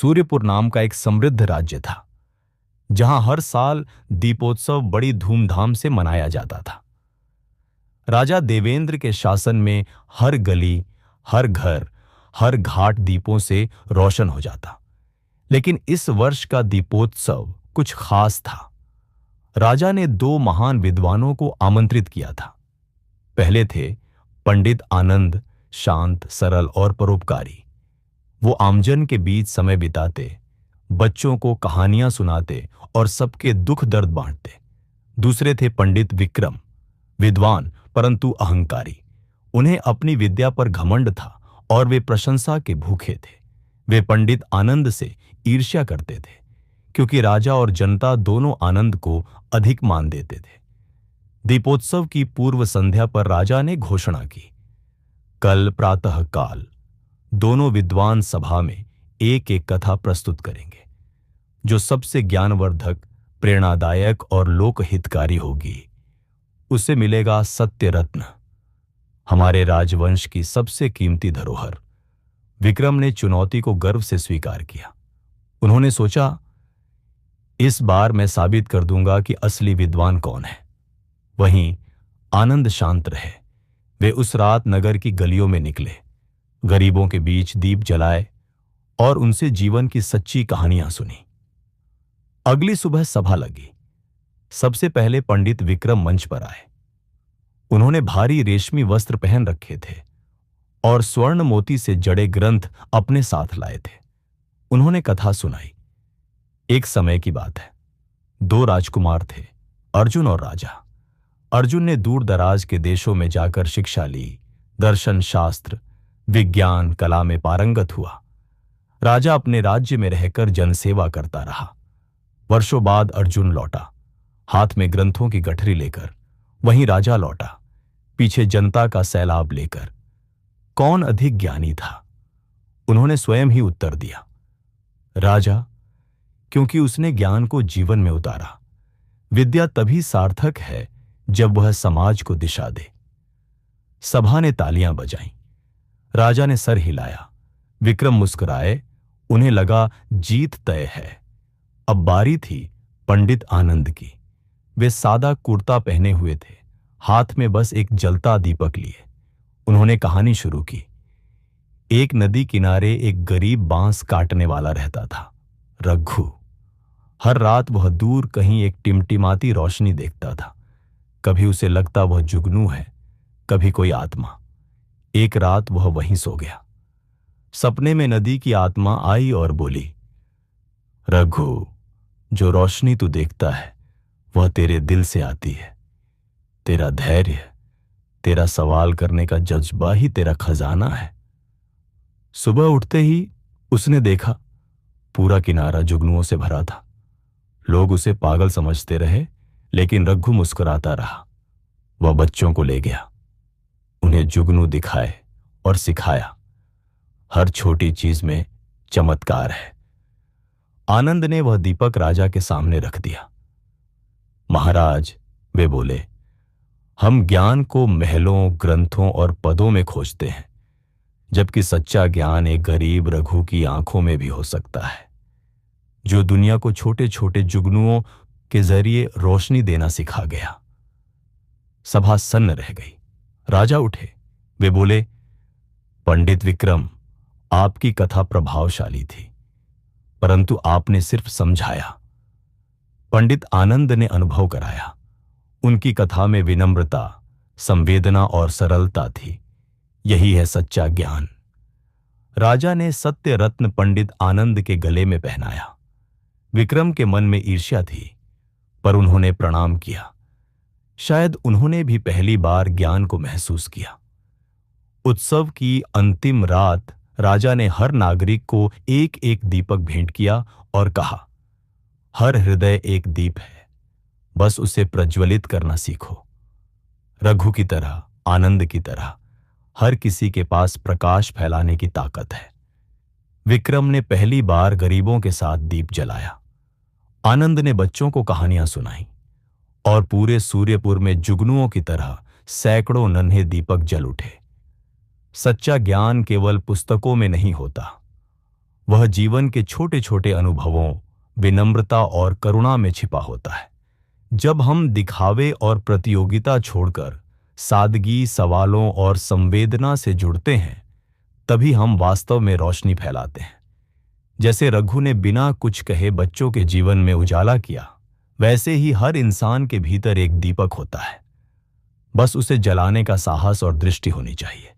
सूर्यपुर नाम का एक समृद्ध राज्य था, जहां हर साल दीपोत्सव बड़ी धूमधाम से मनाया जाता था। राजा देवेंद्र के शासन में हर गली, हर घर, हर घाट दीपों से रोशन हो जाता। लेकिन इस वर्ष का दीपोत्सव कुछ खास था। राजा ने दो महान विद्वानों को आमंत्रित किया था। पहले थे पंडित आनंद, शांत, सरल और परोपकारी। वो आमजन के बीच समय बिताते, बच्चों को कहानियां सुनाते और सबके दुख दर्द बांटते। दूसरे थे पंडित विक्रम, विद्वान परंतु अहंकारी। उन्हें अपनी विद्या पर घमंड था और वे प्रशंसा के भूखे थे। वे पंडित आनंद से ईर्ष्या करते थे, क्योंकि राजा और जनता दोनों आनंद को अधिक मान देते थे। दीपोत्सव की पूर्व संध्या पर राजा ने घोषणा की, कल प्रातः काल दोनों विद्वान सभा में एक एक कथा प्रस्तुत करेंगे, जो सबसे ज्ञानवर्धक, प्रेरणादायक और लोकहितकारी होगी। उसे मिलेगा सत्य रत्न, हमारे राजवंश की सबसे कीमती धरोहर। विक्रम ने चुनौती को गर्व से स्वीकार किया। उन्होंने सोचा, इस बार मैं साबित कर दूंगा कि असली विद्वान कौन है। वहीं आनंद शांत रहे। वे उस रात नगर की गलियों में निकले, गरीबों के बीच दीप जलाए और उनसे जीवन की सच्ची कहानियां सुनी। अगली सुबह सभा लगी। सबसे पहले पंडित विक्रम मंच पर आए। उन्होंने भारी रेशमी वस्त्र पहन रखे थे और स्वर्ण मोती से जड़े ग्रंथ अपने साथ लाए थे। उन्होंने कथा सुनाई। एक समय की बात है, दो राजकुमार थे, अर्जुन और राजा। अर्जुन ने दूर दराज के देशों में जाकर शिक्षा ली, दर्शन, शास्त्र, विज्ञान, कला में पारंगत हुआ। राजा अपने राज्य में रहकर जनसेवा करता रहा। वर्षों बाद अर्जुन लौटा, हाथ में ग्रंथों की गठरी लेकर। वहीं राजा लौटा, पीछे जनता का सैलाब लेकर। कौन अधिक ज्ञानी था? उन्होंने स्वयं ही उत्तर दिया, राजा, क्योंकि उसने ज्ञान को जीवन में उतारा। विद्या तभी सार्थक है जब वह समाज को दिशा दे। सभा ने तालियां बजाईं। राजा ने सर हिलाया। विक्रम मुस्कुराए। उन्हें लगा जीत तय है। अब बारी थी पंडित आनंद की। वे सादा कुर्ता पहने हुए थे, हाथ में बस एक जलता दीपक लिए। उन्होंने कहानी शुरू की। एक नदी किनारे एक गरीब बांस काटने वाला रहता था, रघु। हर रात वह दूर कहीं एक टिमटिमाती रोशनी देखता था। कभी उसे लगता वह जुगनू है, कभी कोई आत्मा। एक रात वह वहीं सो गया। सपने में नदी की आत्मा आई और बोली, रघु, जो रोशनी तू देखता है वह तेरे दिल से आती है। तेरा धैर्य, तेरा सवाल करने का जज्बा ही तेरा खजाना है। सुबह उठते ही उसने देखा, पूरा किनारा जुगनुओं से भरा था। लोग उसे पागल समझते रहे, लेकिन रघु मुस्कुराता रहा। वह बच्चों को ले गया, उन्हें जुगनू दिखाए और सिखाया, हर छोटी चीज में चमत्कार है। आनंद ने वह दीपक राजा के सामने रख दिया। महाराज, वे बोले, हम ज्ञान को महलों, ग्रंथों और पदों में खोजते हैं, जबकि सच्चा ज्ञान एक गरीब रघु की आंखों में भी हो सकता है, जो दुनिया को छोटे छोटे जुगनुओं के जरिए रोशनी देना सिखा गया। सभा सन्न रह गई। राजा उठे। वे बोले, पंडित विक्रम, आपकी कथा प्रभावशाली थी, परंतु आपने सिर्फ समझाया। पंडित आनंद ने अनुभव कराया। उनकी कथा में विनम्रता, संवेदना और सरलता थी। यही है सच्चा ज्ञान। राजा ने सत्य रत्न पंडित आनंद के गले में पहनाया। विक्रम के मन में ईर्ष्या थी, पर उन्होंने प्रणाम किया। शायद उन्होंने भी पहली बार ज्ञान को महसूस किया। उत्सव की अंतिम रात राजा ने हर नागरिक को एक एक दीपक भेंट किया और कहा, हर हृदय एक दीप है, बस उसे प्रज्वलित करना सीखो। रघु की तरह, आनंद की तरह हर किसी के पास प्रकाश फैलाने की ताकत है। विक्रम ने पहली बार गरीबों के साथ दीप जलाया। आनंद ने बच्चों को कहानियां सुनाई और पूरे सूर्यपुर में जुगनुओं की तरह सैकड़ों नन्हे दीपक जल उठे। सच्चा ज्ञान केवल पुस्तकों में नहीं होता, वह जीवन के छोटे छोटे अनुभवों, विनम्रता और करुणा में छिपा होता है। जब हम दिखावे और प्रतियोगिता छोड़कर सादगी, सवालों और संवेदना से जुड़ते हैं, तभी हम वास्तव में रोशनी फैलाते हैं। जैसे रघु ने बिना कुछ कहे बच्चों के जीवन में उजाला किया, वैसे ही हर इंसान के भीतर एक दीपक होता है। बस उसे जलाने का साहस और दृष्टि होनी चाहिए।